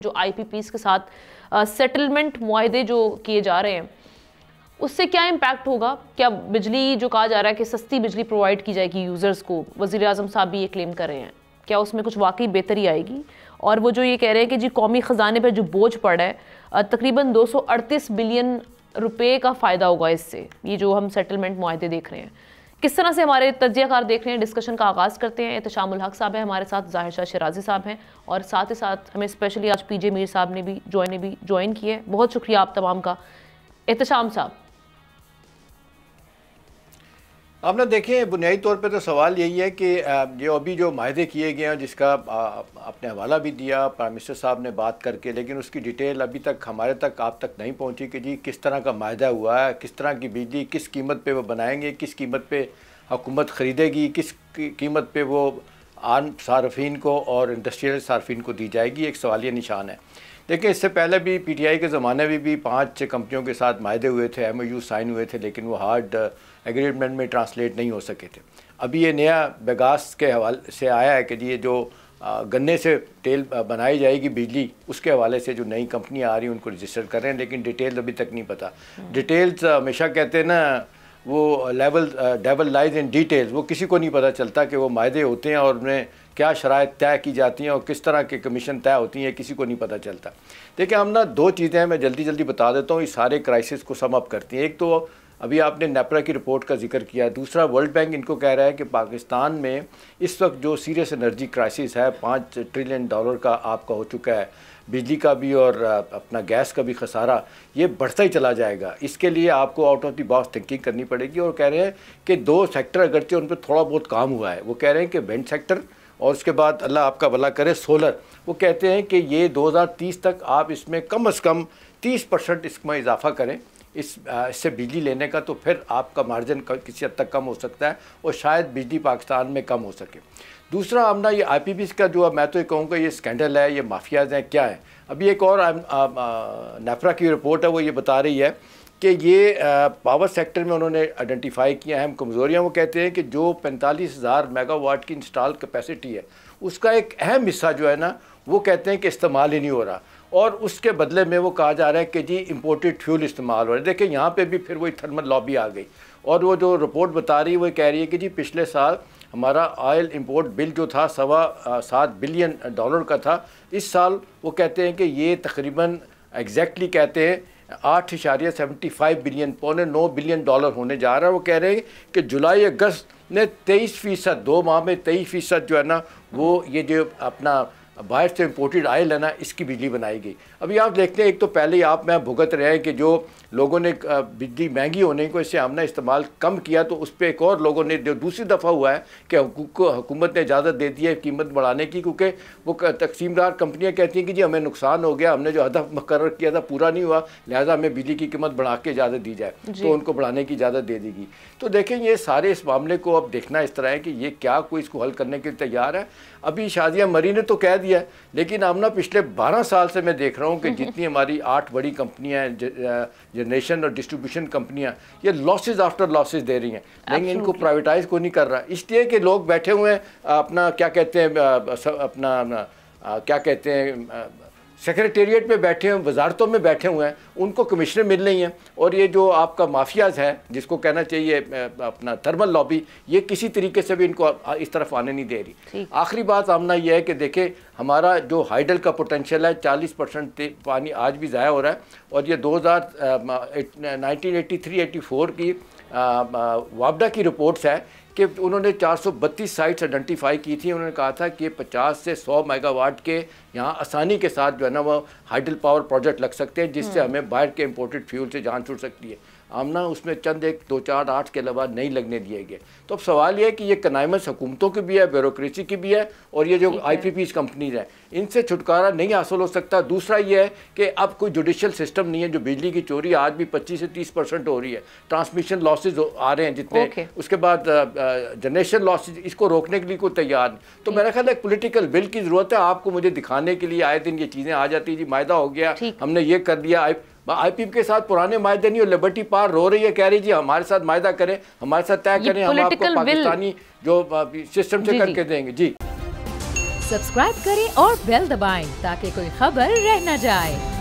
जो IPPs के साथ सेटलमेंट मुआहदे जो किए जा रहे हैं, उससे क्या इम्पैक्ट होगा? क्या बिजली जो कहा जा रहा है कि सस्ती बिजली प्रोवाइड की जाएगी यूज़र्स को, वज़ीर आज़म साहब भी ये क्लेम कर रहे हैं, क्या उसमें कुछ वाकई बेहतरी आएगी? और वो जो ये कह रहे हैं कि जी कौमी ख़जाने पर जो बोझ पड़ा है तकरीबन 238 बिलियन रुपए का फ़ायदा होगा इससे, ये जो हम सेटलमेंट मुआहदे देख रहे हैं, किस तरह से हमारे तज्ज़ियाकार देख रहे हैं? डिस्कशन का आगाज़ करते हैं। एहतशाम उल हक साहब हैं हमारे साथ, ज़ाहिर शाह शिराजी साहब हैं, और साथ ही साथ हमें स्पेशली आज PJ मीर साहब ने भी ज्वाइन किए। बहुत शुक्रिया आप तमाम का। एहतशाम साहब, आप ना देखें, बुनियादी तौर पे तो सवाल यही है कि अभी जो माहदे किए गए हैं, जिसका आपने हवाला भी दिया प्राइम मिनिस्टर साहब ने बात करके, लेकिन उसकी डिटेल अभी तक हमारे तक आप तक नहीं पहुंची कि जी किस तरह का माहदा हुआ है, किस तरह की बिजली किस कीमत पे वो बनाएंगे, किस कीमत पे हुकूमत ख़रीदेगी, किस कीमत पे वो आम सार्फिन को और इंडस्ट्रियल सार्फिन को दी जाएगी, एक सवालिया निशान है। देखिए, इससे पहले भी PTI के ज़माने में भी 5 कंपनियों के साथ माहदे हुए थे, MOU साइन हुए थे, लेकिन वो हार्ड एग्रीमेंट में ट्रांसलेट नहीं हो सके थे। अभी ये नया बेगास के हवाले से आया है कि ये जो गन्ने से तेल बनाई जाएगी बिजली, उसके हवाले से जो नई कंपनियाँ आ रही हैं उनको रजिस्टर कर रहे हैं, लेकिन डिटेल अभी तक नहीं पता। डिटेल्स हमेशा कहते हैं ना, वो डेवल लाइज इन डिटेल्स, वो किसी को नहीं पता चलता कि वो माहदे होते हैं और उनमें क्या शराइत तय की जाती हैं और किस तरह के कमीशन तय होती हैं, किसी को नहीं पता चलता। देखिए, हम ना 2 चीज़ें हैं, मैं जल्दी बता देता हूँ, इस सारे क्राइसिस को सम अप करती हैं। एक तो अभी आपने नेपरा की रिपोर्ट का जिक्र किया, दूसरा वर्ल्ड बैंक इनको कह रहा है कि पाकिस्तान में इस वक्त जो सीरियस एनर्जी क्राइसिस है, $5 ट्रिलियन का आपका हो चुका है, बिजली का भी और अपना गैस का भी खसारा, ये बढ़ता ही चला जाएगा। इसके लिए आपको out of the box thinking करनी पड़ेगी। और कह रहे हैं कि 2 सेक्टर अगरचे उन पर थोड़ा बहुत काम हुआ है, वो कह रहे हैं कि विंड सेक्टर और उसके बाद अल्लाह आपका भला करे सोलर, वो कहते हैं कि ये 2030 तक आप इसमें कम से कम 30% इसमें इजाफा करें इससे बिजली लेने का, तो फिर आपका मार्जिन किसी हद तक कम हो सकता है और शायद बिजली पाकिस्तान में कम हो सके। दूसरा, हम ना ये IPPs का जो मैं तो ये कहूँगा ये स्कैंडल है, ये माफियाज हैं, क्या है। अभी एक और नेफ्रा की रिपोर्ट है, वो ये बता रही है कि ये पावर सेक्टर में उन्होंने आइडेंटिफाई किया अहम कमज़ोरियाँ। वो कहते हैं कि जो 45,000 मेगावाट की इंस्टॉल कैपेसिटी है, उसका एक अहम हिस्सा जो है ना, वो कहते हैं कि इस्तेमाल ही नहीं हो रहा, और उसके बदले में वो कहा जा रहा है कि जी इंपोर्टेड फ्यूल इस्तेमाल हो रहा है। देखिए, यहाँ पे भी फिर वही थर्मल लॉबी आ गई, और वो जो रिपोर्ट बता रही है वो कह रही है कि जी पिछले साल हमारा ऑयल इंपोर्ट बिल जो था $7.25 बिलियन का था। इस साल वो कहते हैं कि ये तकरीबन एग्जैक्टली कहते हैं 8.75 बिलियन, $9 बिलियन होने जा रहा है। वो कह रहे हैं कि जुलाई अगस्त में 23%, 2 माह में 23% जो है ना, वो ये जो अपना बाहर से इम्पोर्टेड ऑयल है ना, इसकी बिजली बनाई गई। अभी आप देखते हैं, एक तो पहले आप मैं भुगत रहे हैं कि जो लोगों ने बिजली महंगी होने को इससे हमने इस्तेमाल कम किया, तो उस पर एक और लोगों ने दूसरी दफ़ा हुआ है कि हुकूमत ने इजाज़त दे दी है कीमत बढ़ाने की, क्योंकि वो तकसीमदार कंपनियां कहती हैं कि जी हमें नुकसान हो गया, हमने जो हदफ मुकर्रर किया था पूरा नहीं हुआ, लिहाजा हमें बिजली की कीमत बढ़ा के इजाज़त दी जाए, तो उनको बढ़ाने की इजाज़त दे देगी। तो देखें, ये सारे इस मामले को अब देखना इस तरह है कि ये क्या कोई इसको हल करने के लिए तैयार है। अभी शादिया मरी ने तो कह दिया, लेकिन अब ना पिछले 12 साल से मैं देख रहा हूँ कि जितनी हमारी 8 बड़ी कंपनियां हैं, जनरेशन और डिस्ट्रीब्यूशन कंपनियां, ये लॉसेज आफ्टर लॉसेज दे रही हैं, लेकिन इनको प्राइवेटाइज को नहीं कर रहा, इसलिए कि लोग बैठे हुए हैं अपना क्या कहते हैं क्या कहते हैं सेक्रेटेरिएट में बैठे हैं, वजारतों में बैठे हुए हैं, उनको कमिश्नर मिल रही हैं, और ये जो आपका माफियाज है, जिसको कहना चाहिए अपना थर्मल लॉबी, ये किसी तरीके से भी इनको इस तरफ आने नहीं दे रही। आखिरी बात आमना यह है कि देखें, हमारा जो हाइडल का पोटेंशियल है 40% पानी आज भी ज़ाया हो रहा है, और ये 1983-84 की वापडा की रिपोर्ट्स है कि उन्होंने 432 साइट्स आइडेंटिफाई की थी। उन्होंने कहा था कि 50 से 100 मेगावाट के यहाँ आसानी के साथ जो है ना वो हाइडल पावर प्रोजेक्ट लग सकते हैं, जिससे हमें बाहर के इंपोर्टेड फ्यूल से जान छूट सकती है। आमना उसमें चंद 1, 2, 4, 8 के अलावा नहीं लगने दिए गए। तो अब सवाल ये है कि ये कनाइमस हुकूमतों की भी है, ब्यूरोक्रेसी की भी है, और ये जो IPPs कंपनीज हैं, इनसे छुटकारा नहीं हासिल हो सकता। दूसरा ये है कि अब कोई जुडिशियल सिस्टम नहीं है। जो बिजली की चोरी आज भी 25 से 30% हो रही है, ट्रांसमिशन लॉसेज आ रहे हैं जितने, उसके बाद जनरेशन लॉसेज, इसको रोकने के लिए कोई तैयार नहीं। तो मेरा ख्याल है पॉलिटिकल विल की ज़रूरत है। आपको मुझे दिखाने के लिए आए दिन ये चीज़ें आ जाती है, जी मायदा हो गया, हमने ये कर दिया। IPP के साथ पुराने मायदे नहीं, और लिबर्टी पार रो रही है, कह रही जी हमारे साथ मायदा करें, हमारे साथ तय करें, हम आपको पाकिस्तानी जो सिस्टम से करके देंगे। जी। सब्सक्राइब करें और बेल दबाएं ताकि कोई खबर रह न जाए।